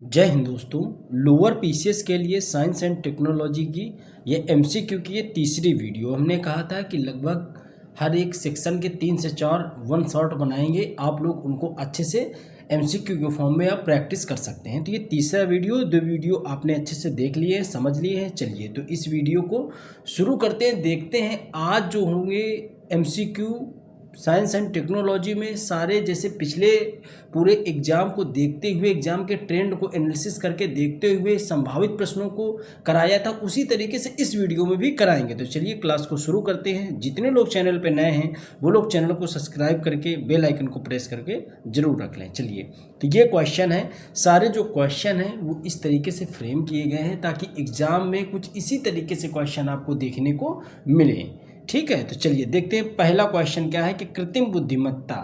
जय हिंद दोस्तों। Lower PCS के लिए साइंस एंड टेक्नोलॉजी की ये एमसीक्यू की ये तीसरी वीडियो। हमने कहा था कि लगभग हर एक सेक्शन के 3 से 4 वन शॉट बनाएंगे, आप लोग उनको अच्छे से एमसीक्यू के फॉर्म में आप प्रैक्टिस कर सकते हैं। तो ये तीसरा वीडियो, 2 वीडियो आपने अच्छे से देख लिए हैं, समझ लिए हैं। चलिए तो इस वीडियो को शुरू करते हैं, देखते हैं आज जो होंगे एमसीक्यू साइंस एंड टेक्नोलॉजी में सारे, जैसे पिछले पूरे एग्जाम को देखते हुए, एग्जाम के ट्रेंड को एनालिसिस करके देखते हुए संभावित प्रश्नों को कराया था, उसी तरीके से इस वीडियो में भी कराएंगे। तो चलिए क्लास को शुरू करते हैं। जितने लोग चैनल पे नए हैं वो लोग चैनल को सब्सक्राइब करके बेल आइकन को प्रेस करके जरूर रख लें। चलिए तो ये क्वेश्चन है, सारे जो क्वेश्चन हैं वो इस तरीके से फ्रेम किए गए हैं ताकि एग्जाम में कुछ इसी तरीके से क्वेश्चन आपको देखने को मिले। ठीक है, तो चलिए देखते हैं। पहला क्वेश्चन क्या है कि कृत्रिम बुद्धिमत्ता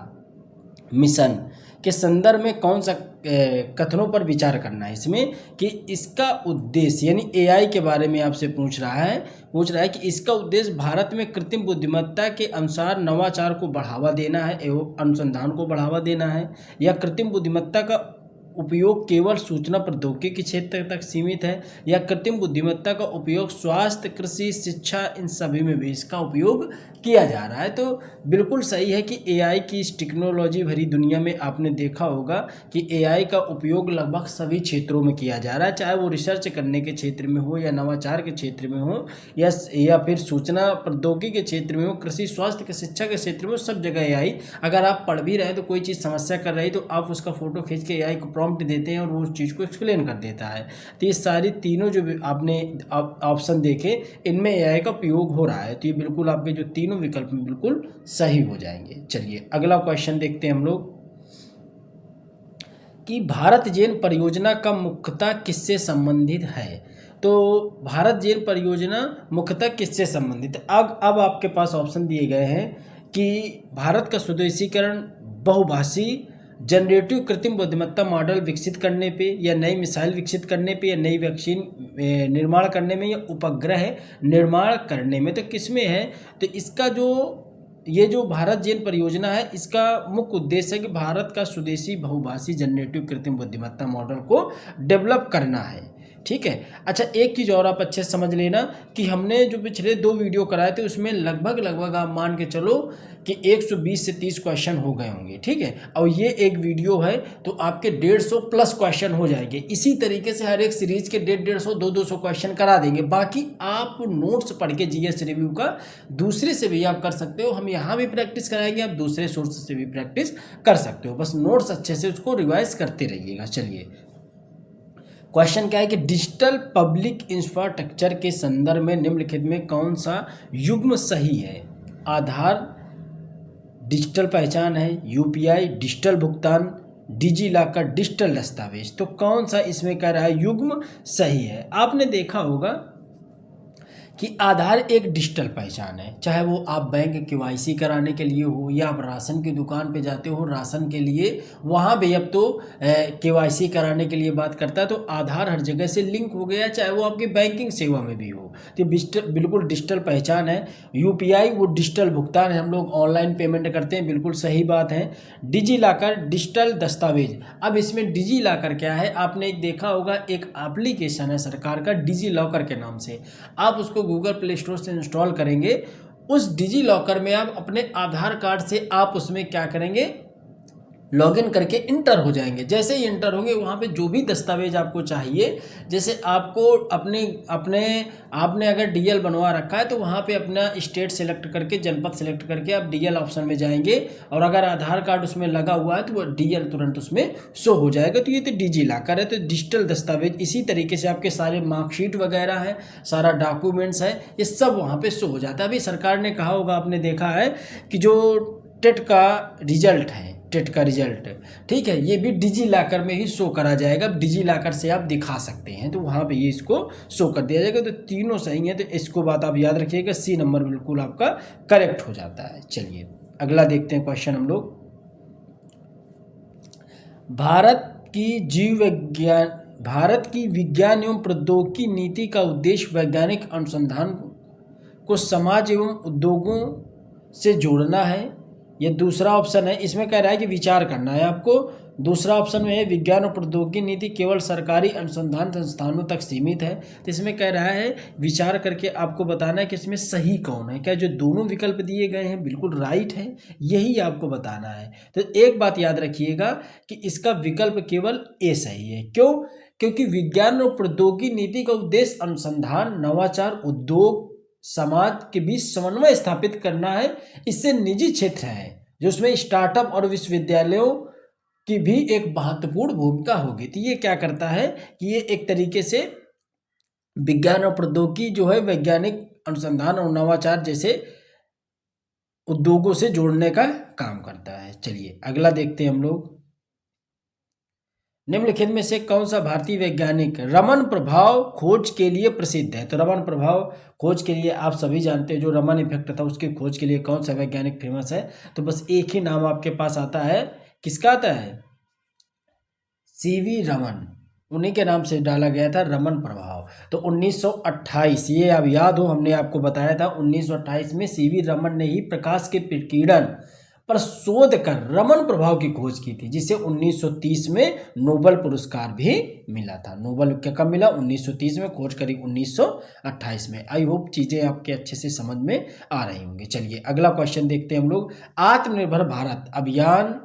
मिशन के संदर्भ में कौन सा कथनों पर विचार करना है इसमें, कि इसका उद्देश्य, यानी एआई के बारे में आपसे पूछ रहा है कि इसका उद्देश्य भारत में कृत्रिम बुद्धिमत्ता के अनुसार नवाचार को बढ़ावा देना है एवं अनुसंधान को बढ़ावा देना है, या कृत्रिम बुद्धिमत्ता का उपयोग केवल सूचना प्रौद्योगिकी के क्षेत्र तक सीमित है, या कृत्रिम बुद्धिमत्ता का उपयोग स्वास्थ्य, कृषि, शिक्षा, इन सभी में भी इसका उपयोग किया जा रहा है। तो बिल्कुल सही है कि एआई की इस टेक्नोलॉजी भरी दुनिया में आपने देखा होगा कि एआई का उपयोग लगभग सभी क्षेत्रों में किया जा रहा है, चाहे वो रिसर्च करने के क्षेत्र में हो, या नवाचार के क्षेत्र में हो, या फिर सूचना प्रौद्योगिकी के क्षेत्र में हो, कृषि, स्वास्थ्य के, शिक्षा के क्षेत्र में हो, सब जगह एआई। अगर आप पढ़ भी रहे हैं तो कोई चीज़ समस्या कर रही है तो आप उसका फोटो खींच के एआई को प्रॉम्प्ट देते हैं और वो उस चीज़ को एक्सप्लेन कर देता है। तो ये सारी तीनों जो भी आपने ऑप्शन देखे, इनमें एआई का उपयोग हो रहा है। तो ये बिल्कुल आपके जो तीनों विकल्प में बिल्कुल सही हो जाएंगे। चलिए अगला क्वेश्चन देखते हैं हम लोग कि भारत जेन परियोजना का मुख्यतः किससे संबंधित है। तो भारत जेन परियोजना मुख्यतः किससे संबंधित है। अब आपके पास ऑप्शन दिए गए हैं कि भारत का स्वदेशीकरण, बहुभाषी, जनरेटिव कृत्रिम बुद्धिमत्ता मॉडल विकसित करने पे, या नई मिसाइल विकसित करने पे, या नई वैक्सीन निर्माण करने में, या उपग्रह निर्माण करने में। तो किस में है। तो इसका ये जो भारत जेन परियोजना है, इसका मुख्य उद्देश्य है कि भारत का स्वदेशी बहुभाषी जनरेटिव कृत्रिम बुद्धिमत्ता मॉडल को डेवलप करना है। ठीक है। अच्छा, एक चीज़ और आप अच्छे से समझ लेना कि हमने जो पिछले 2 वीडियो कराए थे उसमें लगभग आप मान के चलो कि 120 से 30 क्वेश्चन हो गए होंगे। ठीक है, और ये एक वीडियो है तो आपके 150 प्लस क्वेश्चन हो जाएंगे। इसी तरीके से हर एक सीरीज के 150, 200 क्वेश्चन करा देंगे। बाकी आप नोट्स पढ़ के जीएस रिव्यू का दूसरे से भी आप कर सकते हो, हम यहाँ भी प्रैक्टिस कराएंगे, आप दूसरे सोर्स से भी प्रैक्टिस कर सकते हो। बस नोट्स अच्छे से उसको रिवाइज करते रहिएगा। चलिए क्वेश्चन क्या है कि डिजिटल पब्लिक इंफ्रास्ट्रक्चर के संदर्भ में निम्नलिखित में कौन सा युग्म सही है। आधार डिजिटल पहचान है, यूपीआई डिजिटल भुगतान, डिजी लॉकर डिजिटल दस्तावेज। तो कौन सा इसमें कह रहा है युग्म सही है। आपने देखा होगा कि आधार एक डिजिटल पहचान है, चाहे वो आप बैंक केवाईसी कराने के लिए हो, या आप राशन की दुकान पे जाते हो राशन के लिए, वहाँ भी अब तो केवाईसी कराने के लिए बात करता है। तो आधार हर जगह से लिंक हो गया, चाहे वो आपकी बैंकिंग सेवा में भी हो। तो बिल्कुल डिजिटल पहचान है। यूपीआई वो डिजिटल भुगतान है, हम लोग ऑनलाइन पेमेंट करते हैं, बिल्कुल सही बात है। डिजी लॉकर डिजिटल दस्तावेज। अब इसमें डिजी लॉकर क्या है, आपने देखा होगा एक एप्लीकेशन है सरकार का डिजी लॉकर के नाम से, आप उसको गूगल प्ले स्टोर से इंस्टॉल करेंगे। उस डिजी लॉकर में आप अपने आधार कार्ड से आप उसमें क्या करेंगे, लॉगिन करके इंटर हो जाएंगे। जैसे ही इंटर होंगे वहाँ पे जो भी दस्तावेज आपको चाहिए, जैसे आपको आपने अगर डीएल बनवा रखा है तो वहाँ पे अपना स्टेट सेलेक्ट करके, जनपद सेलेक्ट करके आप डीएल ऑप्शन में जाएंगे, और अगर आधार कार्ड उसमें लगा हुआ है तो वो डीएल तुरंत उसमें शो हो जाएगा। तो ये तो डिजी लॉकर है, तो डिजिटल दस्तावेज। इसी तरीके से आपके सारे मार्कशीट वगैरह है, सारा डॉक्यूमेंट्स है, ये सब वहाँ पर शो हो जाता है। अभी सरकार ने कहा होगा, आपने देखा है कि जो टेट का रिजल्ट है, टेट का रिजल्ट, ठीक है, ये भी डिजी लॉकर में ही शो करा जाएगा। डिजी लॉकर से आप दिखा सकते हैं, तो वहाँ पे ये इसको शो कर दिया जाएगा। तो तीनों सही है, तो इसको बात आप याद रखिएगा, सी नंबर बिल्कुल आपका करेक्ट हो जाता है। चलिए अगला देखते हैं क्वेश्चन हम लोग। भारत की विज्ञान एवं प्रौद्योगिकी नीति का उद्देश्य वैज्ञानिक अनुसंधान को समाज एवं उद्योगों से जोड़ना है। ये दूसरा ऑप्शन है, इसमें कह रहा है कि विचार करना है आपको दूसरा ऑप्शन में है विज्ञान और प्रौद्योगिकी नीति केवल सरकारी अनुसंधान संस्थानों तक सीमित है। तो इसमें कह रहा है विचार करके आपको बताना है कि इसमें सही कौन है। क्या जो दोनों विकल्प दिए गए हैं बिल्कुल राइट है, यही आपको बताना है। तो एक बात याद रखिएगा कि इसका विकल्प केवल ए सही है। क्यों? क्योंकि विज्ञान और प्रौद्योगिकी नीति का उद्देश्य अनुसंधान, नवाचार, उद्योग, समाज के बीच समन्वय स्थापित करना है। इससे निजी क्षेत्र है जो उसमें स्टार्टअप और विश्वविद्यालयों की भी एक महत्वपूर्ण भूमिका होगी। तो ये क्या करता है कि ये एक तरीके से विज्ञान और प्रौद्योगिकी जो है वैज्ञानिक अनुसंधान और नवाचार जैसे उद्योगों से जोड़ने का काम करता है। चलिए अगला देखते हैं हम लोग। निम्नलिखित में से कौन सा भारतीय वैज्ञानिक रमन प्रभाव खोज के लिए प्रसिद्ध है? तो रमन प्रभाव खोज के लिए आप सभी जानते हैं, जो रमन इफेक्ट था उसकी खोज के लिए कौन सा वैज्ञानिक फेमस है? तो बस एक ही नाम आपके पास आता है। किसका आता है? सीवी रमन, उन्हीं के नाम से डाला गया था रमन प्रभाव। तो 1928, ये अब याद हो, हमने आपको बताया था 1928 में सीवी रमन ने ही प्रकाश के विकिरण पर शोध कर रमन प्रभाव की खोज की थी, जिसे 1930 में नोबेल पुरस्कार भी मिला था। नोबेल क्या कब मिला? 1930 में, खोज करी 1928 में। आई होप चीजें आपके अच्छे से समझ में आ रही होंगी। चलिए अगला क्वेश्चन देखते हैं हम लोग। आत्मनिर्भर भारत अभियान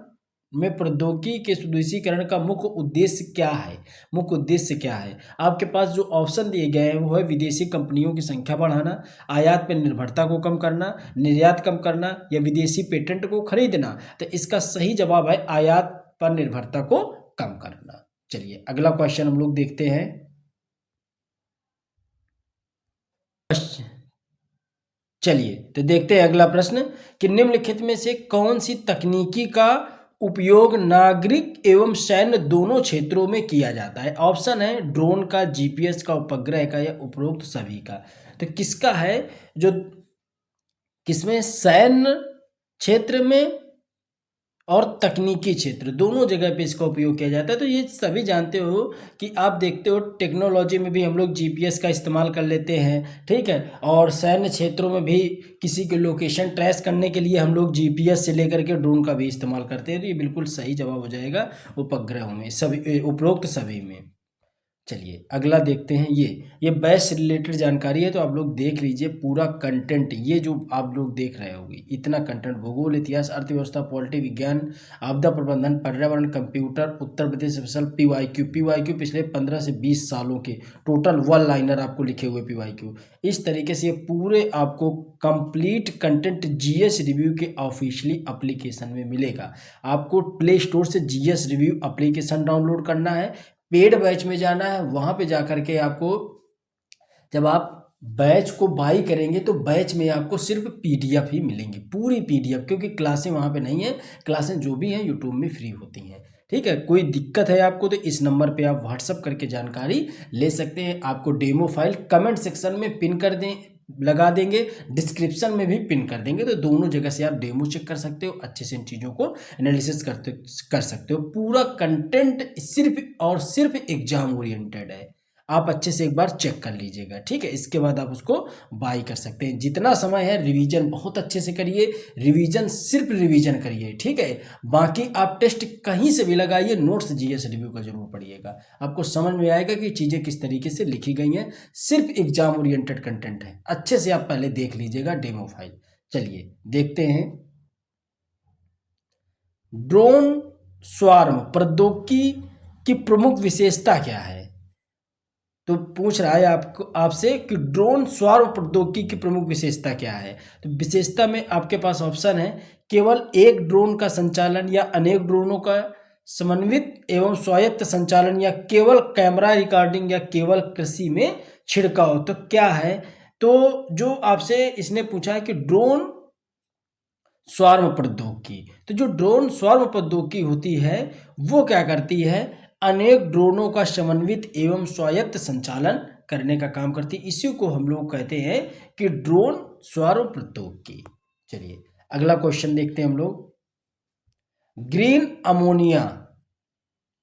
में प्रौद्योगिकी के सुदृढ़ीकरण का मुख्य उद्देश्य क्या है? मुख्य उद्देश्य क्या है? आपके पास जो ऑप्शन दिए गए हैं वो है विदेशी कंपनियों की संख्या बढ़ाना, आयात पर निर्भरता को कम करना, निर्यात कम करना या विदेशी पेटेंट को खरीदना। तो इसका सही जवाब है आयात पर निर्भरता को कम करना। चलिए अगला क्वेश्चन हम लोग देखते हैं। चलिए तो देखते हैं अगला प्रश्न कि निम्नलिखित में से कौन सी तकनीकी का उपयोग नागरिक एवं सैन्य दोनों क्षेत्रों में किया जाता है? ऑप्शन है ड्रोन का, जीपीएस का, उपग्रह का या उपरोक्त सभी का। तो किसका है जो किसमें? सैन्य क्षेत्र में और तकनीकी क्षेत्र दोनों जगह पे इसका उपयोग किया जाता है। तो ये सभी जानते हो कि आप देखते हो टेक्नोलॉजी में भी हम लोग जीपीएस का इस्तेमाल कर लेते हैं, ठीक है, और सैन्य क्षेत्रों में भी किसी के लोकेशन ट्रेस करने के लिए हम लोग जीपीएस से लेकर के ड्रोन का भी इस्तेमाल करते हैं। तो ये बिल्कुल सही जवाब हो जाएगा उपग्रहों में, सभी उपरोक्त सभी में। चलिए अगला देखते हैं। ये बैच से रिलेटेड जानकारी है, तो आप लोग देख लीजिए पूरा कंटेंट। ये जो आप लोग देख रहे होंगे इतना कंटेंट, भूगोल, इतिहास, अर्थव्यवस्था, पॉलिटी, विज्ञान, आपदा प्रबंधन, पर्यावरण, computer, Uttar Pradesh special, PYQ पिछले 15 से 20 सालों के टोटल 1 लाइनर आपको लिखे हुए पीवाईक्यू। इस तरीके से ये पूरे आपको कंप्लीट कंटेंट जीएस रिव्यू के ऑफिशियली एप्लीकेशन में मिलेगा। आपको प्ले स्टोर से जीएस रिव्यू एप्लीकेशन डाउनलोड करना है, पेड बैच में जाना है, वहां पे जाकर के आपको जब आप बैच को बाई करेंगे तो बैच में आपको सिर्फ पीडीएफ ही मिलेंगी, पूरी पीडीएफ, क्योंकि क्लासें वहां पे नहीं है। क्लासें जो भी हैं यूट्यूब में फ्री होती हैं, ठीक है। कोई दिक्कत है आपको तो इस नंबर पे आप व्हाट्सअप करके जानकारी ले सकते हैं। आपको डेमो फाइल कमेंट सेक्शन में पिन कर दें, लगा देंगे, डिस्क्रिप्शन में भी पिन कर देंगे, तो दोनों जगह से आप डेमो चेक कर सकते हो, अच्छे से इन चीज़ों को एनालिसिस कर सकते हो। पूरा कंटेंट सिर्फ और सिर्फ एग्जाम ओरिएंटेड है, आप अच्छे से एक बार चेक कर लीजिएगा, ठीक है। इसके बाद आप उसको बाई कर सकते हैं। जितना समय है रिवीजन बहुत अच्छे से करिए, रिवीजन सिर्फ रिवीजन करिए, ठीक है। बाकी आप टेस्ट कहीं से भी लगाइए, नोट्स जीएस रिव्यू का जरूर पढ़िएगा, आपको समझ में आएगा कि चीज़ें किस तरीके से लिखी गई हैं। सिर्फ एग्जाम ओरिएंटेड कंटेंट है, अच्छे से आप पहले देख लीजिएगा डेमो फाइल। चलिए देखते हैं। ड्रोन स्वार्म प्रौद्योगिकी की प्रमुख विशेषता क्या है? तो पूछ रहा है आपसे कि ड्रोन स्वार्म प्रौद्योगिकी की प्रमुख विशेषता क्या है। तो विशेषता में आपके पास ऑप्शन है केवल एक ड्रोन का संचालन या अनेक ड्रोनों का समन्वित एवं स्वायत्त संचालन या केवल कैमरा रिकॉर्डिंग या केवल कृषि में छिड़काव। तो क्या है? तो जो आपसे इसने पूछा है कि ड्रोन स्वार्म प्रौद्योगिकी, तो जो ड्रोन स्वार्म प्रौद्योगिकी होती है वो क्या करती है? अनेक ड्रोनों का समन्वित एवं स्वायत्त संचालन करने का काम करती है। इसी को हम लोग कहते हैं कि ड्रोन स्वार्म प्रौद्योगिकी। चलिए अगला क्वेश्चन देखते हैं हम लोग। ग्रीन अमोनिया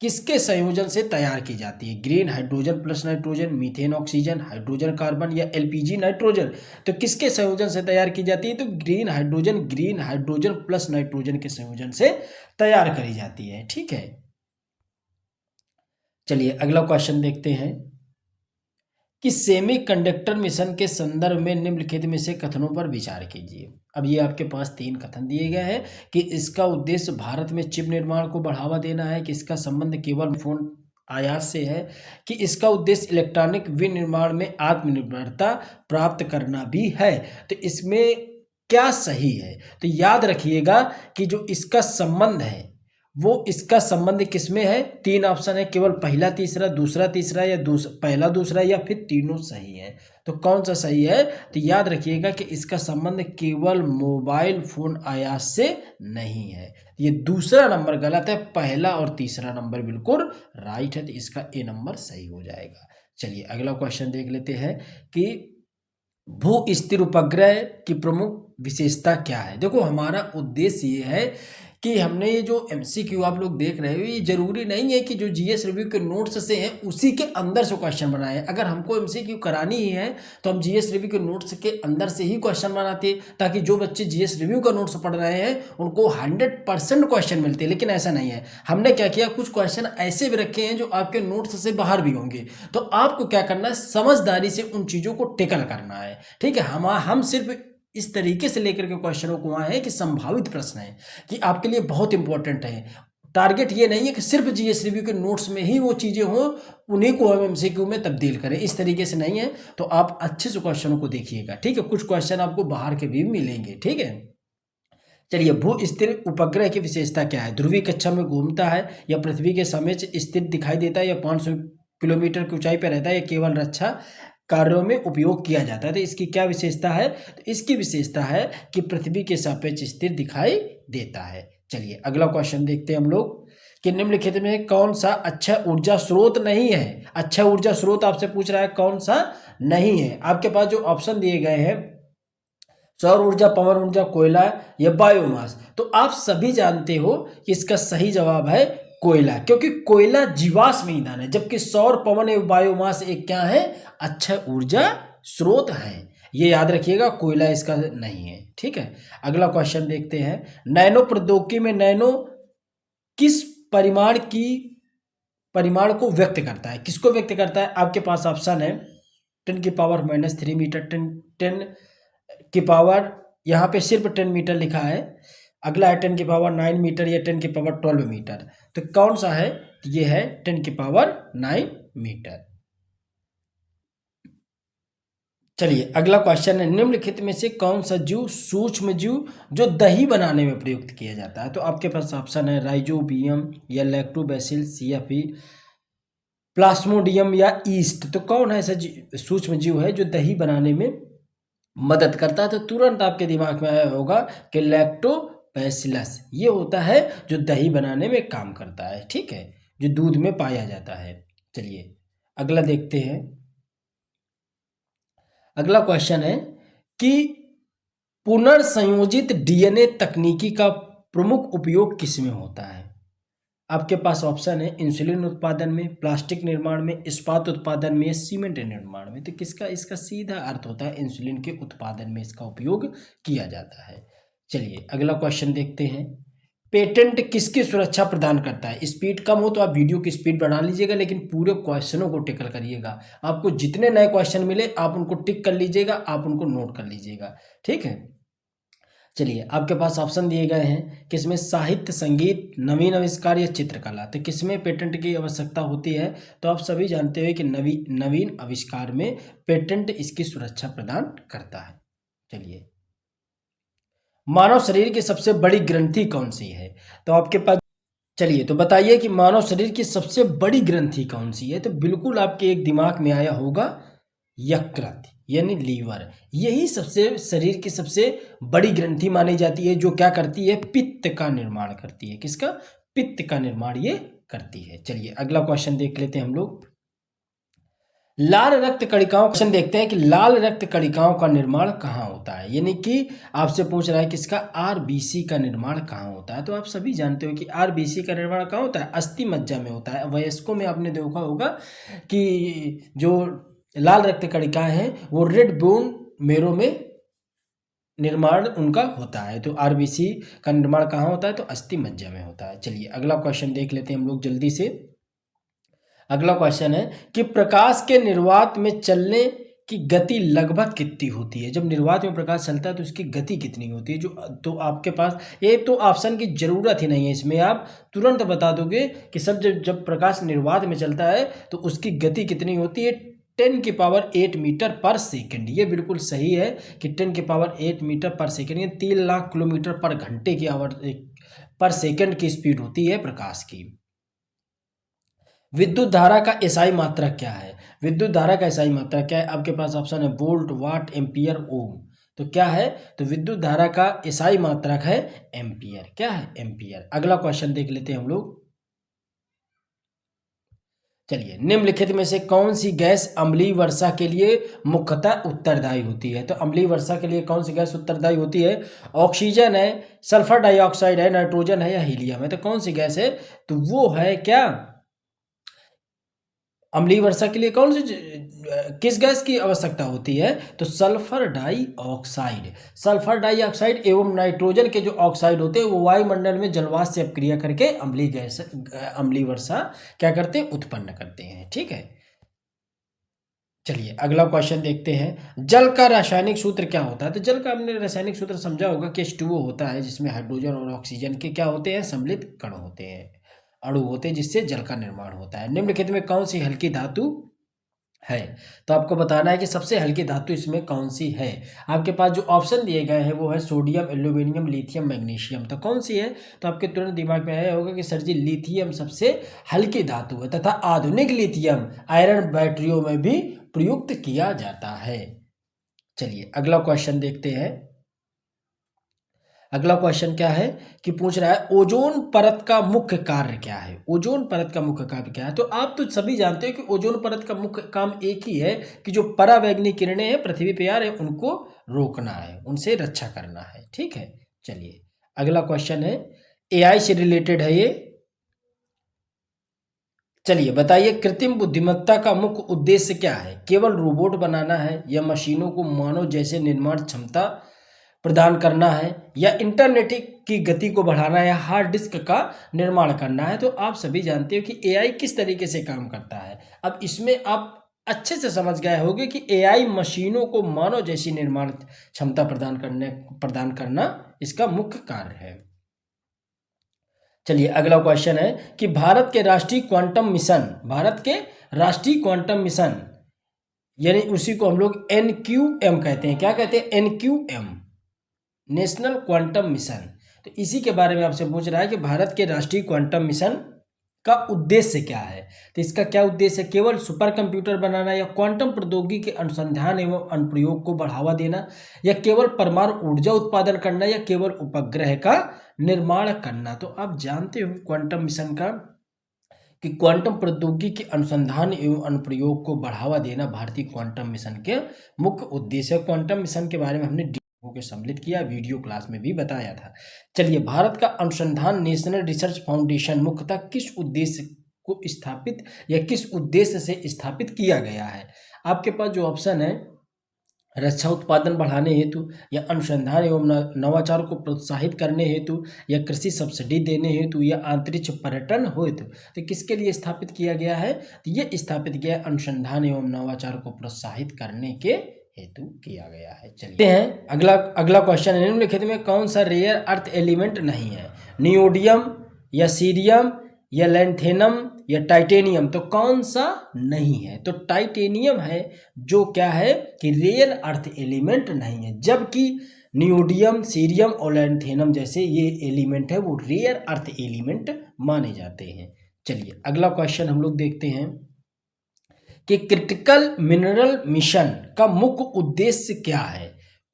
किसके संयोजन से तैयार की जाती है? Green hydrogen plus nitrogen, methane oxygen, hydrogen carbon या एलपीजी नाइट्रोजन। तो किसके संयोजन से तैयार की जाती है? तो ग्रीन हाइड्रोजन प्लस नाइट्रोजन के संयोजन से तैयार करी जाती है, ठीक है। चलिए अगला क्वेश्चन देखते हैं कि सेमीकंडक्टर मिशन के संदर्भ में निम्नलिखित में से कथनों पर विचार कीजिए। अब ये आपके पास 3 कथन दिए गए हैं कि इसका उद्देश्य भारत में चिप निर्माण को बढ़ावा देना है, कि इसका संबंध केवल फोन आयात से है, कि इसका उद्देश्य इलेक्ट्रॉनिक विनिर्माण में आत्मनिर्भरता प्राप्त करना भी है। तो इसमें क्या सही है? तो याद रखिएगा कि जो इसका संबंध है वो इसका संबंध किसमें है? 3 ऑप्शन है, केवल पहला तीसरा, दूसरा तीसरा, या पहला दूसरा, या फिर तीनों सही है। तो कौन सा सही है? तो याद रखिएगा कि इसका संबंध केवल मोबाइल फोन आयात से नहीं है। ये दूसरा नंबर गलत है, पहला और तीसरा नंबर बिल्कुल राइट है। तो इसका ए नंबर सही हो जाएगा। चलिए अगला क्वेश्चन देख लेते हैं कि भू स्थिर उपग्रह की प्रमुख विशेषता क्या है। देखो हमारा उद्देश्य ये है कि हमने ये जो एमसीक्यू आप लोग देख रहे हो, ये जरूरी नहीं है कि जो जीएस रिव्यू के नोट्स से हैं उसी के अंदर से क्वेश्चन बनाए। अगर हमको एमसीक्यू करानी ही है तो हम जीएस रिव्यू के नोट्स के अंदर से ही क्वेश्चन बनाते, ताकि जो बच्चे जीएस रिव्यू का नोट्स पढ़ रहे हैं उनको 100% क्वेश्चन मिलते। लेकिन ऐसा नहीं है, हमने क्या किया, कुछ क्वेश्चन ऐसे भी रखे हैं जो आपके नोट्स से बाहर भी होंगे। तो आपको क्या करना है, समझदारी से उन चीज़ों को टेकल करना है। ठीक है, हम सिर्फ इस तरीके से लेकर के क्वेश्चनों को आए हैं कि संभावित प्रश्न है, कि आपके लिए बहुत इंपॉर्टेंट है। टारगेट ये नहीं है कि सिर्फ जीएस रिव्यू के नोट्स में ही वो चीज़ें हों, उन्हीं को हम एमसीक्यू में तब्दील करें, इस तरीके से नहीं है। तो आप अच्छे से क्वेश्चनों को देखिएगा। ठीक है, कुछ क्वेश्चन आपको बाहर के भी मिलेंगे। ठीक है, चलिए भू स्थिर उपग्रह की विशेषता क्या है? ध्रुवीय कक्षा में घूमता है, या पृथ्वी के समक्ष स्थिर दिखाई देता है, या 500 किलोमीटर की ऊंचाई पर रहता है, या केवल रक्षा कार्यों में उपयोग किया जाता है। तो इसकी क्या विशेषता है? तो इसकी विशेषता है कि पृथ्वी के सापेक्ष स्थिर दिखाई देता है। चलिए अगला क्वेश्चन देखते हैं हम लोग कि निम्नलिखित में कौन सा अच्छा ऊर्जा स्रोत नहीं है। अच्छा ऊर्जा स्रोत आपसे पूछ रहा है, कौन सा नहीं है। आपके पास जो ऑप्शन दिए गए हैं, सौर ऊर्जा, पवन ऊर्जा, कोयला या बायोमास। तो आप सभी जानते हो कि इसका सही जवाब है कोयला, क्योंकि कोयला जीवाश्म ईंधन है, जबकि सौर, पवन एवं बायोमास एक क्या है, अच्छा ऊर्जा स्रोत है। ये याद रखिएगा, कोयला इसका नहीं है। ठीक है, अगला क्वेश्चन देखते हैं। नैनो प्रौद्योगिकी में नैनो किस परिमाण को व्यक्त करता है? किसको व्यक्त करता है? आपके पास ऑप्शन है 10⁻³ मीटर, 10 की पावर, यहाँ पे सिर्फ 10 मीटर लिखा है। अगला है 10⁹ मीटर या 10⁻12 मीटर। तो कौन सा है? ये है 10⁹ मीटर। चलिए अगला क्वेश्चन है, निम्नलिखित में से कौन सा जीव सूक्ष्म जीव जो दही बनाने में प्रयुक्त किया जाता है? तो आपके पास ऑप्शन है राइजोबियम, या लैक्टोबैसिलस, या फिर प्लाज्मोडियम, या ईस्ट। तो कौन है ऐसा सूक्ष्म जीव है जो दही बनाने में मदद करता है? तो तुरंत आपके दिमाग में आया होगा कि लैक्टोबैसिलस ये होता है जो दही बनाने में काम करता है। ठीक है, जो दूध में पाया जाता है। चलिए अगला देखते हैं। अगला क्वेश्चन है कि पुनर्संयोजित डीएनए तकनीकी का प्रमुख उपयोग किसमें होता है? आपके पास ऑप्शन है इंसुलिन उत्पादन में, प्लास्टिक निर्माण में, इस्पात उत्पादन में, सीमेंट निर्माण में। तो किसका इसका सीधा अर्थ होता है इंसुलिन के उत्पादन में इसका उपयोग किया जाता है। चलिए अगला क्वेश्चन देखते हैं। पेटेंट किसकी सुरक्षा प्रदान करता है? स्पीड कम हो तो आप वीडियो की स्पीड बढ़ा लीजिएगा, लेकिन पूरे क्वेश्चनों को टिकल करिएगा। आपको जितने नए क्वेश्चन मिले आप उनको टिक कर लीजिएगा, आप उनको नोट कर लीजिएगा। ठीक है, चलिए आपके पास ऑप्शन दिए गए हैं कि इसमें साहित्य, संगीत, नवीन आविष्कार या चित्रकला। तो किसमें पेटेंट की आवश्यकता होती है? तो आप सभी जानते हैं कि नवीन आविष्कार में पेटेंट इसकी सुरक्षा प्रदान करता है। चलिए, मानव शरीर की सबसे बड़ी ग्रंथि कौन सी है? तो आपके पास, चलिए तो बताइए कि मानव शरीर की सबसे बड़ी ग्रंथि कौन सी है? तो बिल्कुल आपके एक दिमाग में आया होगा यकृत, यानी लीवर। यही सबसे शरीर की सबसे बड़ी ग्रंथि मानी जाती है, जो क्या करती है, पित्त का निर्माण करती है। किसका? पित्त का निर्माण ये करती है। चलिए अगला क्वेश्चन देख लेते हैं हम लोग। लाल रक्त कणिकाओं, क्वेश्चन देखते हैं कि लाल रक्त कणिकाओं का निर्माण कहाँ होता है? यानी कि आपसे पूछ रहा है किसका, आरबीसी का निर्माण कहाँ होता है? तो आप सभी जानते हो कि आरबीसी का निर्माण कहाँ होता है, अस्थि मज्जा में होता है। वयस्कों में आपने देखा होगा कि जो लाल रक्त कणिकाएं हैं वो रेड बोन मेरो में निर्माण उनका होता है। तो आरबीसी का निर्माण कहाँ होता है? तो अस्थि मज्जा में होता है। चलिए अगला क्वेश्चन देख लेते हैं हम लोग जल्दी से। अगला क्वेश्चन है कि प्रकाश के निर्वात में चलने की गति लगभग कितनी होती है। जब निर्वात में प्रकाश चलता है तो उसकी गति कितनी होती है। जो तो आपके पास ये तो ऑप्शन की जरूरत ही नहीं है, इसमें आप तुरंत बता दोगे कि सब जब प्रकाश निर्वात में चलता है तो उसकी गति कितनी होती है। 10⁸ मीटर पर सेकंड। ये बिल्कुल सही है कि 10⁸ मीटर पर सेकंड, ये 3 लाख किलोमीटर पर घंटे की पर सेकंड की स्पीड होती है प्रकाश की। विद्युत धारा का एसआई मात्रक क्या है। विद्युत धारा का एसआई मात्रक क्या है। आपके पास ऑप्शन है वोल्ट, वाट, एम्पियर, ओम। तो क्या है, तो विद्युत धारा का एसआई मात्रक है एम्पियर। क्या है, एम्पियर। अगला क्वेश्चन देख लेते हैं हम लोग। चलिए, निम्नलिखित में से कौन सी गैस अम्लीय वर्षा के लिए मुख्यतः उत्तरदायी होती है। तो अम्लीय वर्षा के लिए कौन सी गैस उत्तरदायी होती है। ऑक्सीजन है, सल्फर डाइऑक्साइड है, नाइट्रोजन है या हीलियम है। तो कौन सी गैस है, तो वो है क्या, अम्लीय वर्षा के लिए कौन सी किस गैस की आवश्यकता होती है, तो सल्फर डाइऑक्साइड। सल्फर डाइऑक्साइड एवं नाइट्रोजन के जो ऑक्साइड होते हैं वो वायुमंडल में जलवाष्प से अपक्रिया करके अम्लीय वर्षा क्या करते हैं, उत्पन्न करते हैं। ठीक है, चलिए अगला क्वेश्चन देखते हैं। जल का रासायनिक सूत्र क्या होता है। तो जल का हमने रासायनिक सूत्र समझा होगा कि H2O होता है, जिसमें हाइड्रोजन और ऑक्सीजन के क्या होते हैं, सम्मिलित कण होते हैं, अणु होते हैं, जिससे जल का निर्माण होता है। निम्नलिखित में कौन सी हल्की धातु है। तो आपको बताना है कि सबसे हल्की धातु इसमें कौन सी है। आपके पास जो ऑप्शन दिए गए हैं वो है सोडियम, एल्यूमिनियम, लिथियम, मैग्नीशियम। तो कौन सी है, तो आपके तुरंत दिमाग में आया होगा कि सर जी लिथियम सबसे हल्की धातु है तथा आधुनिक लिथियम आयरन बैटरियों में भी प्रयुक्त किया जाता है। चलिए अगला क्वेश्चन देखते हैं। अगला क्वेश्चन क्या है कि पूछ रहा है ओजोन परत का मुख्य कार्य क्या है। ओजोन परत का मुख्य कार्य क्या है। तो आप तो सभी जानते हो कि ओजोन परत का मुख्य काम एक ही है कि जो परावैंगनी किरणें हैं पृथ्वी पे आ रहे हैं उनको रोकना है, उनसे रक्षा करना है। ठीक है, चलिए अगला क्वेश्चन है, एआई से रिलेटेड है ये। चलिए बताइए, कृत्रिम बुद्धिमत्ता का मुख्य उद्देश्य क्या है। केवल रोबोट बनाना है या मशीनों को मानव जैसे निर्माण क्षमता प्रदान करना है या इंटरनेट की गति को बढ़ाना है या हार्ड डिस्क का निर्माण करना है। तो आप सभी जानते हो कि एआई किस तरीके से काम करता है। अब इसमें आप अच्छे से समझ गए होंगे कि एआई मशीनों को मानव जैसी निर्माण क्षमता प्रदान करना इसका मुख्य कार्य है। चलिए अगला क्वेश्चन है कि भारत के राष्ट्रीय क्वांटम मिशन यानी उसी को हम लोग NQM कहते हैं। क्या कहते हैं, NQM, नेशनल क्वांटम मिशन। तो इसी के बारे में आपसे पूछ रहा है कि भारत के राष्ट्रीय क्वांटम मिशन का उद्देश्य क्या है। तो इसका क्या उद्देश्य है, केवल सुपर कंप्यूटर बनाना या क्वांटम प्रौद्योगिकी के अनुसंधान एवं अनुप्रयोग को बढ़ावा देना या केवल परमाणु ऊर्जा उत्पादन करना या केवल उपग्रह का निर्माण करना। तो आप जानते हो क्वांटम मिशन का कि क्वांटम प्रौद्योगिकी के अनुसंधान एवं अनुप्रयोग को बढ़ावा देना भारतीय क्वांटम मिशन के मुख्य उद्देश्य है। क्वांटम मिशन के बारे में हमने को सम्मिलित किया, वीडियो क्लास में भी बताया था। चलिए, भारत का अनुसंधान नेशनल रिसर्च फाउंडेशन मुख्यतः किस उद्देश्य को स्थापित या किस उद्देश्य से स्थापित किया गया है। आपके पास जो ऑप्शन है, रक्षा उत्पादन बढ़ाने हेतु या अनुसंधान एवं नवाचार को प्रोत्साहित करने हेतु या कृषि सब्सिडी देने हेतु या अंतरिक्ष पर्यटन हेतु। तो किसके लिए स्थापित किया गया है, तो ये स्थापित किया है अनुसंधान एवं नवाचार को प्रोत्साहित करने के हेतु किया गया है। चलिए हैं अगला क्वेश्चन है, निम्नलिखित में कौन सा रेयर अर्थ एलिमेंट नहीं है। नियोडियम या सीरियम या लैंथेनम या टाइटेनियम। तो कौन सा नहीं है, तो टाइटेनियम है जो क्या है कि रेयर अर्थ एलिमेंट नहीं है, जबकि नियोडियम, सीरियम और लैंथेनम जैसे ये एलिमेंट है वो रेयर अर्थ एलिमेंट माने जाते हैं। चलिए अगला क्वेश्चन हम लोग देखते हैं कि क्रिटिकल मिनरल मिशन का मुख्य उद्देश्य क्या है।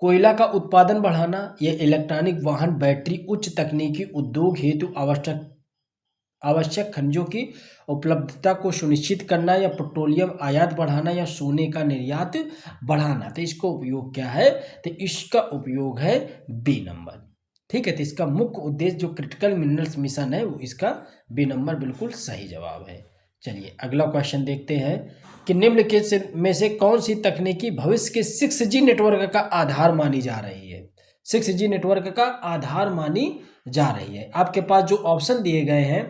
कोयला का उत्पादन बढ़ाना या इलेक्ट्रॉनिक वाहन, बैटरी, उच्च तकनीकी उद्योग हेतु आवश्यक खनिजों की उपलब्धता को सुनिश्चित करना या पेट्रोलियम आयात बढ़ाना या सोने का निर्यात बढ़ाना। तो इसका उपयोग क्या है, तो इसका उपयोग है बी नंबर। ठीक है, तो इसका मुख्य उद्देश्य जो क्रिटिकल मिनरल्स मिशन है वो इसका बी नंबर बिल्कुल सही जवाब है। चलिए अगला क्वेश्चन देखते हैं कि निम्नलिखित में से कौन सी तकनीकी भविष्य के 6G नेटवर्क का आधार मानी जा रही है। 6G नेटवर्क का आधार मानी जा रही है। आपके पास जो ऑप्शन दिए गए हैं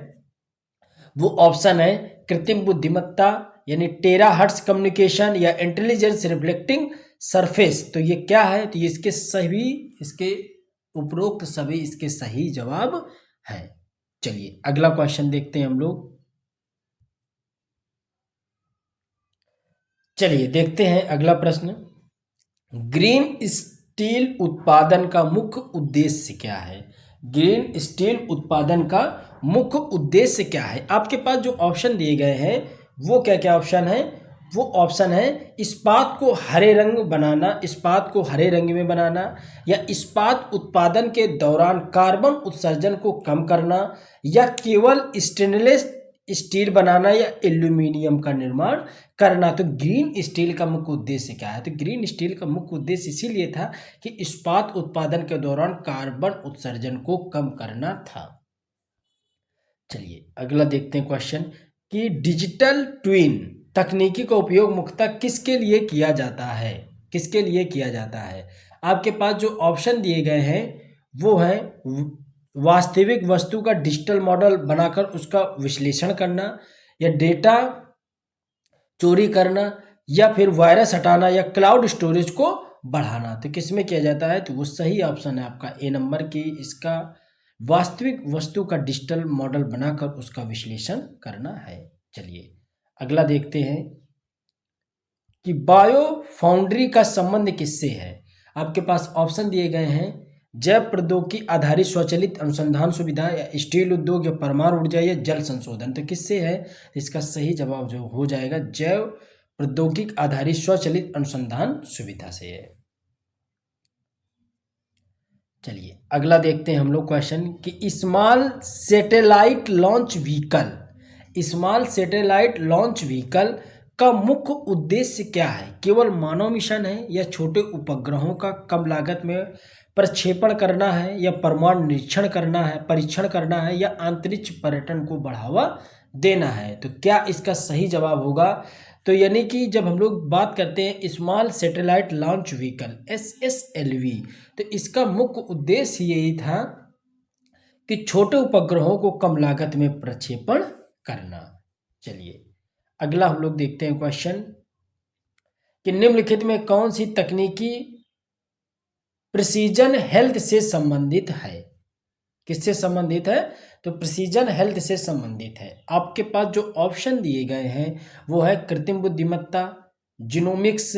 वो ऑप्शन है कृत्रिम बुद्धिमत्ता यानी टेराहर्ट्ज कम्युनिकेशन या इंटेलिजेंस रिफ्लेक्टिंग सरफेस। तो ये क्या है? तो ये इसके उपरोक्त सभी इसके सही जवाब है। चलिए अगला क्वेश्चन देखते हैं हम लोग। चलिए देखते हैं अगला प्रश्न। ग्रीन स्टील उत्पादन का मुख्य उद्देश्य क्या है? ग्रीन स्टील उत्पादन का मुख्य उद्देश्य क्या है? आपके पास जो ऑप्शन दिए गए हैं वो क्या क्या ऑप्शन है? वो ऑप्शन है इस्पात को हरे रंग बनाना, इस्पात को हरे रंग में बनाना, या इस्पात उत्पादन के दौरान कार्बन उत्सर्जन को कम करना, या केवल स्टेनलेस स्टील बनाना, या एल्यूमिनियम का निर्माण करना। तो ग्रीन स्टील का मुख्य उद्देश्य क्या है? तो ग्रीन स्टील का मुख्य उद्देश्य इसीलिए था कि इस्पात उत्पादन के दौरान कार्बन उत्सर्जन को कम करना था। चलिए अगला देखते हैं क्वेश्चन कि डिजिटल ट्विन तकनीकी का उपयोग मुख्यतः किसके लिए किया जाता है? किसके लिए किया जाता है? आपके पास जो ऑप्शन दिए गए हैं वो है वास्तविक वस्तु का डिजिटल मॉडल बनाकर उसका विश्लेषण करना, या डेटा चोरी करना, या फिर वायरस हटाना, या क्लाउड स्टोरेज को बढ़ाना। तो किस में किया जाता है? तो वो सही ऑप्शन है आपका ए नंबर की, इसका वास्तविक वस्तु का डिजिटल मॉडल बनाकर उसका विश्लेषण करना है। चलिए अगला देखते हैं कि बायो फाउंड्री का संबंध किससे है? आपके पास ऑप्शन दिए गए हैं जैव प्रौद्योगिकी आधारित स्वचालित अनुसंधान सुविधा, या स्टील उद्योग, या परमाणु ऊर्जा, या जल संशोधन। तो किससे है? इसका सही जवाब जो हो जाएगा जैव प्रौद्योगिकी आधारित स्वचालित अनुसंधान सुविधा से है। चलिए अगला देखते हैं हम लोग क्वेश्चन कि small satellite launch vehicle, small satellite launch vehicle का मुख्य उद्देश्य क्या है? केवल मानव मिशन है, या छोटे उपग्रहों का कम लागत में प्रक्षेपण करना है, या परमाणु निरीक्षण करना है, परीक्षण करना है, या अंतरिक्ष पर्यटन को बढ़ावा देना है? तो क्या इसका सही जवाब होगा? तो यानी कि जब हम लोग बात करते हैं small satellite launch vehicle SSLV, तो इसका मुख्य उद्देश्य यही था कि छोटे उपग्रहों को कम लागत में प्रक्षेपण करना। चलिए अगला हम लोग देखते हैं क्वेश्चन कि निम्नलिखित में कौन सी तकनीकी प्रिसीजन हेल्थ से संबंधित है? किससे संबंधित है? तो प्रिसीजन हेल्थ से संबंधित है। आपके पास जो ऑप्शन दिए गए हैं वो है कृत्रिम बुद्धिमत्ता, जीनोमिक्स,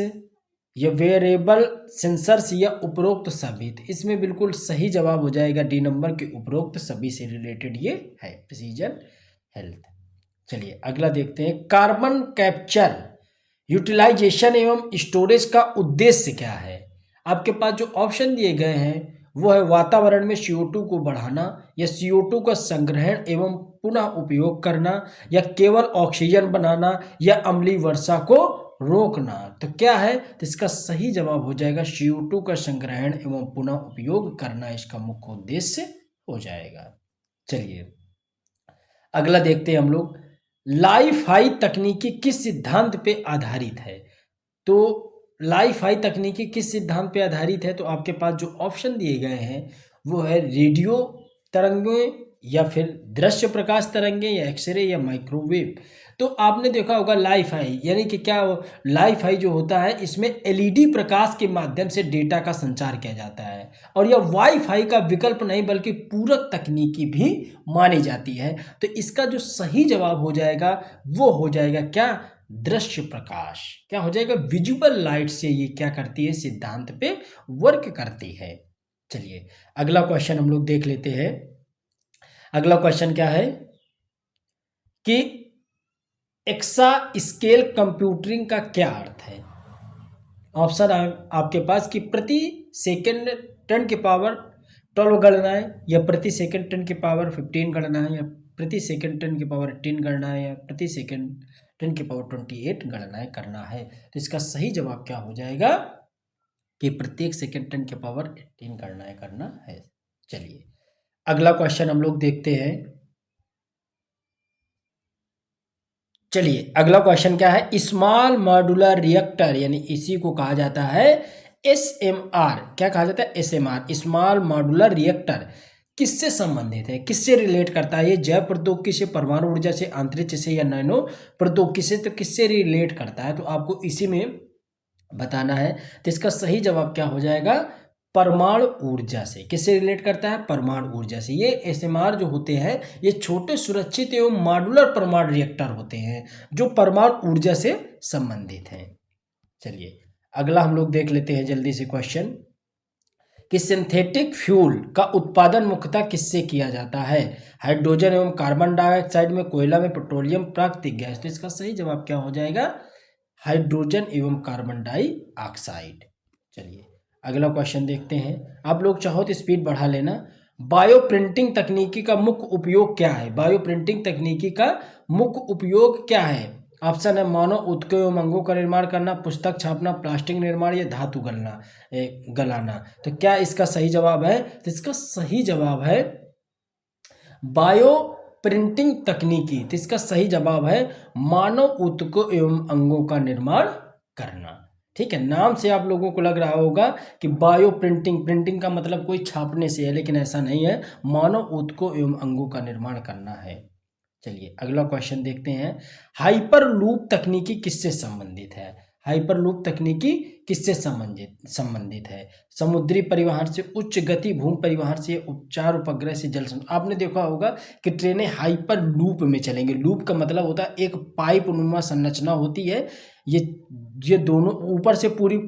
या वेरिएबल सेंसर्स, या उपरोक्त सभी। इसमें बिल्कुल सही जवाब हो जाएगा डी नंबर के उपरोक्त सभी से रिलेटेड ये है प्रिसीजन हेल्थ। चलिए अगला देखते हैं कार्बन कैप्चर, यूटिलाइजेशन एवं स्टोरेज का उद्देश्य क्या है? आपके पास जो ऑप्शन दिए गए हैं वो है वातावरण में CO2 को बढ़ाना, या CO2 का संग्रहण एवं पुनः उपयोग करना, या केवल ऑक्सीजन बनाना, या अम्लीय वर्षा को रोकना। तो क्या है? तो इसका सही जवाब हो जाएगा CO2 का संग्रहण एवं पुनः उपयोग करना, इसका मुख्य उद्देश्य हो जाएगा। चलिए अगला देखते हैं हम लोग लाइफ-हाई तकनीकी किस सिद्धांत पे आधारित है? तो लाइफ-हाई तकनीकी किस सिद्धांत पे आधारित है? तो आपके पास जो ऑप्शन दिए गए हैं वो है रेडियो तरंगें, या फिर दृश्य प्रकाश तरंगें, या एक्सरे, या माइक्रोवेव। तो आपने देखा होगा लाइफ-हाई यानी कि क्या, लाइफ-हाई जो होता है इसमें LED प्रकाश के माध्यम से डेटा का संचार किया जाता है, और यह वाईफाई का विकल्प नहीं बल्कि पूरक तकनीकी भी मानी जाती है। तो इसका जो सही जवाब हो जाएगा वो हो जाएगा क्या? दृश्य प्रकाश। क्या हो जाएगा? विजुअल लाइट से ये क्या करती है? सिद्धांत पे वर्क करती है। चलिए अगला क्वेश्चन हम लोग देख लेते हैं। अगला क्वेश्चन क्या है कि एक्सा स्केल कंप्यूटिंग का क्या अर्थ है? ऑप्शन आपके पास कि प्रति सेकंड 10 की पावर 12 गणनाएं, या प्रति सेकंड 10 की पावर 15 गणनाएं, या प्रति सेकंड 10 की पावर 18 गणनाएं, या प्रति सेकंड 10 की पावर 28 गणनाएं करना है। तो इसका सही जवाब क्या हो जाएगा कि प्रत्येक सेकंड 10 की पावर 18 गणनाएं करना है। चलिए अगला क्वेश्चन हम लोग देखते हैं। चलिए अगला क्वेश्चन क्या है? स्मॉल मॉड्यूलर रिएक्टर, यानी इसी को कहा जाता है SMR। क्या कहा जाता है? SMR, स्मॉल मॉड्यूलर रिएक्टर किससे संबंधित है, किससे रिलेट करता है? ये जैव प्रौद्योगिकी से, परमाणु ऊर्जा से, अंतरिक्ष से या नैनो प्रौद्योगिकी से, तो किससे रिलेट करता है? तो आपको इसी में बताना है। तो इसका सही जवाब क्या हो जाएगा? परमाणु ऊर्जा से। किससे रिलेट करता है? परमाणु ऊर्जा से। ये एसएमआर जो होते हैं ये छोटे सुरक्षित एवं मॉड्यूलर परमाणु रिएक्टर होते हैं जो परमाणु ऊर्जा से संबंधित हैं। चलिए अगला हम लोग देख लेते हैं जल्दी से क्वेश्चन कि सिंथेटिक फ्यूल का उत्पादन मुख्यतः किससे किया जाता है? हाइड्रोजन एवं कार्बन डाइऑक्साइड में, कोयला में, पेट्रोलियम, प्राकृतिक गैस। तो इसका सही जवाब क्या हो जाएगा? हाइड्रोजन एवं कार्बन डाइऑक्साइड। चलिए अगला क्वेश्चन देखते हैं। आप लोग चाहो तो स्पीड बढ़ा लेना। बायो प्रिंटिंग तकनीकी का मुख्य उपयोग क्या है? बायो प्रिंटिंग तकनीकी का मुख्य उपयोग क्या है? ऑप्शन है मानव ऊतकों एवं अंगों का निर्माण करना, पुस्तक छापना, प्लास्टिक निर्माण या धातु गलाना। तो क्या इसका सही जवाब है? तो इसका सही जवाब है बायो प्रिंटिंग तकनीकी। तो इसका सही जवाब है मानव ऊतकों एवं अंगों का निर्माण करना। ठीक है, नाम से आप लोगों को लग रहा होगा कि बायो प्रिंटिंग, प्रिंटिंग का मतलब कोई छापने से है, लेकिन ऐसा नहीं है, मानव ऊतकों एवं अंगों का निर्माण करना है। चलिए अगला क्वेश्चन देखते हैं। हाइपरलूप तकनीकी किससे संबंधित है? हाइपरलूप तकनीकी किससे संबंधित है? समुद्री परिवहन से, उच्च गति भूमि परिवहन से, उपचार उपग्रह से, जल संचार। आपने देखा होगा कि ट्रेनें हाइपर लूप में चलेंगी। लूप का मतलब होता है एक पाइप नुमा संरचना होती है, ये दोनों ऊपर से पूरी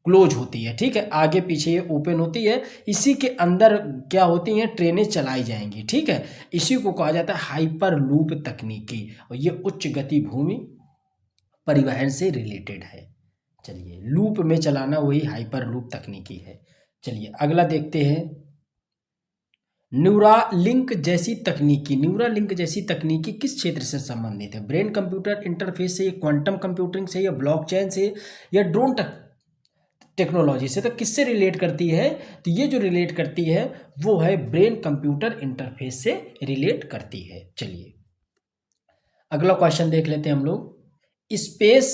क्लोज होती है। ठीक है, आगे पीछे ये ओपन होती है, इसी के अंदर क्या होती हैं? ट्रेनें चलाई जाएंगी। ठीक है, इसी को कहा जाता है हाइपर लूप तकनीकी, और ये उच्च गति भूमि परिवहन से रिलेटेड है। चलिए लूप में चलाना वही हाइपर लूप तकनीकी है। चलिए अगला देखते हैं। न्यूरालिंक जैसी तकनीकी किस क्षेत्र से संबंधित है? ब्रेन कंप्यूटर इंटरफेस से, क्वांटम कंप्यूटिंग से, या ब्लॉकचेन से, या ड्रोन टेक्नोलॉजी से। तो किससे रिलेट करती है? तो ये जो रिलेट करती है वो है ब्रेन कंप्यूटर इंटरफेस से रिलेट करती है। चलिए अगला क्वेश्चन देख लेते हैं हम लोग। स्पेस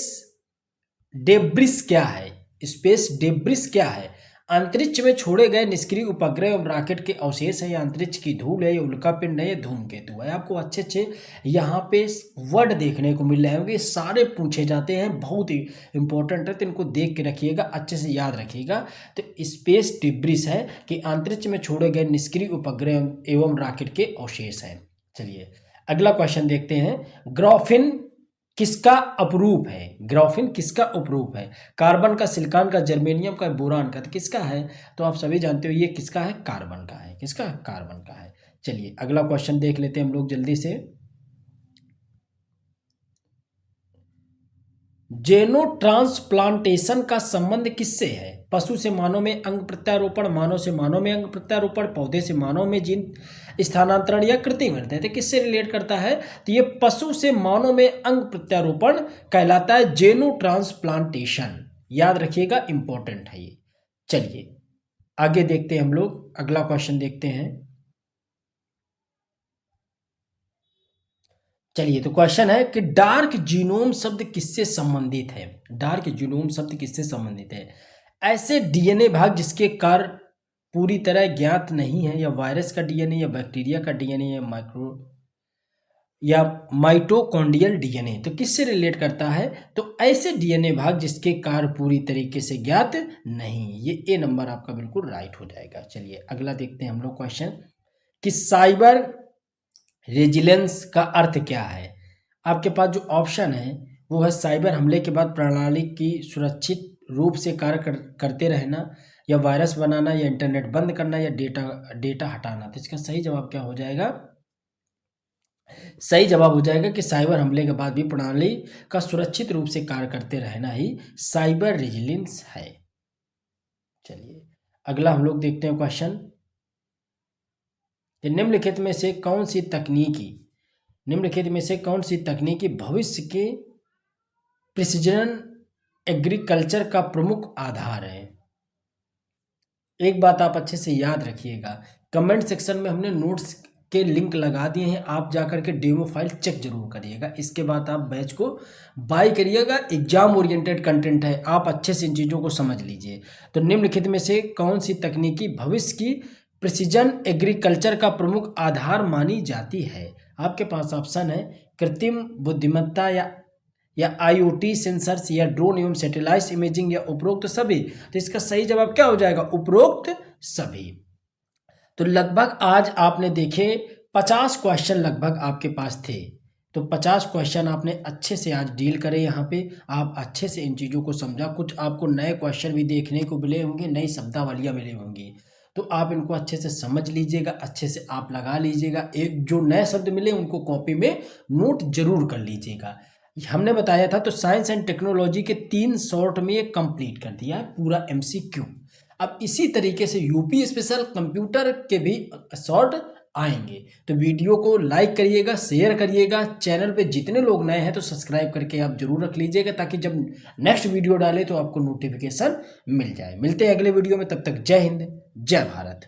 डेब्रिस क्या है? स्पेस डेब्रिस क्या है? अंतरिक्ष में छोड़े गए निष्क्रिय उपग्रह एवं रॉकेट के अवशेष है, या अंतरिक्ष की धूल है, या उल्कापिंड है, या धूमकेतु है। आपको अच्छे अच्छे यहाँ पे वर्ड देखने को मिल रहे होंगे, सारे पूछे जाते हैं, बहुत ही इंपॉर्टेंट है, तो इनको देख के रखिएगा, अच्छे से याद रखिएगा। तो स्पेस डिब्रिस है कि अंतरिक्ष में छोड़े गए निष्क्रिय उपग्रह एवं रॉकेट के अवशेष हैं। चलिए अगला क्वेश्चन देखते हैं। ग्राफिन किसका अपरूप है? ग्राफिन किसका अपरूप है? कार्बन का, सिलिकॉन का, जर्मेनियम का, बोरान का। तो किसका है? तो आप सभी जानते हो ये किसका है? कार्बन का है। किसका? कार्बन का है। चलिए अगला क्वेश्चन देख लेते हैं हम लोग जल्दी से। जेनो ट्रांसप्लांटेशन का संबंध किससे है? पशु से मानव में अंग प्रत्यारोपण, मानव से मानव में अंग प्रत्यारोपण, पौधे से मानव में जीन स्थानांतरण, या कृत्रिम हृदय। तो किससे रिलेट करता है? तो ये पशु से मानव में अंग प्रत्यारोपण कहलाता है जेनो ट्रांसप्लांटेशन। याद रखिएगा, इंपॉर्टेंट है ये। चलिए आगे देखते हैं हम लोग, अगला क्वेश्चन देखते हैं। चलिए तो क्वेश्चन है कि डार्क जीनोम शब्द किससे संबंधित है? डार्क जीनोम शब्द किससे संबंधित है? ऐसे डीएनए भाग जिसके कार्य पूरी तरह ज्ञात नहीं है, या वायरस का डीएनए, या बैक्टीरिया का डीएनए, या माइटोकॉन्ड्रियल डीएनए। तो किससे रिलेट करता है? तो ऐसे डीएनए भाग जिसके कार्य पूरी तरीके से ज्ञात नहीं। ये ए नंबर आपका बिल्कुल राइट हो जाएगा। चलिए अगला देखते हैं हम लोग क्वेश्चन कि साइबर रेजिलेंस का अर्थ क्या है? आपके पास जो ऑप्शन है वो है साइबर हमले के बाद प्रणाली की सुरक्षित रूप से कार्य करते रहना, या वायरस बनाना, या इंटरनेट बंद करना, या डेटा हटाना। तो इसका सही जवाब क्या हो जाएगा? सही जवाब हो जाएगा कि साइबर हमले के बाद भी प्रणाली का सुरक्षित रूप से कार्य करते रहना ही साइबर रेजिलेंस है। चलिए अगला हम लोग देखते हैं क्वेश्चन। निम्नलिखित में से कौन सी तकनीकी भविष्य के प्रिसिजन एग्रीकल्चर का प्रमुख आधार है? एक बात आप अच्छे से याद रखिएगा, कमेंट सेक्शन में हमने नोट्स के लिंक लगा दिए हैं, आप जाकर के डेमो फाइल चेक जरूर करिएगा। इसके बाद आप बैच को बाय करिएगा। एग्जाम ओरिएंटेड कंटेंट है, आप अच्छे से इन चीज़ों को समझ लीजिए। तो निम्नलिखित में से कौन सी तकनीकी भविष्य की प्रिसीजन एग्रीकल्चर का प्रमुख आधार मानी जाती है? आपके पास ऑप्शन है कृत्रिम बुद्धिमत्ता या आईओटी सेंसर्स या ड्रोन एवं सैटेलाइट इमेजिंग या उपरोक्त सभी। तो इसका सही जवाब क्या हो जाएगा? उपरोक्त सभी। तो लगभग आज आपने देखे 50 क्वेश्चन लगभग आपके पास थे। तो 50 क्वेश्चन आपने अच्छे से आज डील करे। यहाँ पे आप अच्छे से इन चीज़ों को समझा। कुछ आपको नए क्वेश्चन भी देखने को मिले होंगे, नई शब्दावलियाँ मिली होंगी, तो आप इनको अच्छे से समझ लीजिएगा, अच्छे से आप लगा लीजिएगा। एक जो नए शब्द मिले उनको कॉपी में नोट जरूर कर लीजिएगा। हमने बताया था तो साइंस एंड टेक्नोलॉजी के 3 शॉर्ट में ये कंप्लीट कर दिया है पूरा एमसीक्यू। अब इसी तरीके से यूपी स्पेशल कंप्यूटर के भी शॉर्ट आएंगे। तो वीडियो को लाइक करिएगा, शेयर करिएगा, चैनल पे जितने लोग नए हैं तो सब्सक्राइब करके आप जरूर रख लीजिएगा, ताकि जब नेक्स्ट वीडियो डाले तो आपको नोटिफिकेशन मिल जाए। मिलते हैं अगले वीडियो में, तब तक जय हिंद, जय भारत।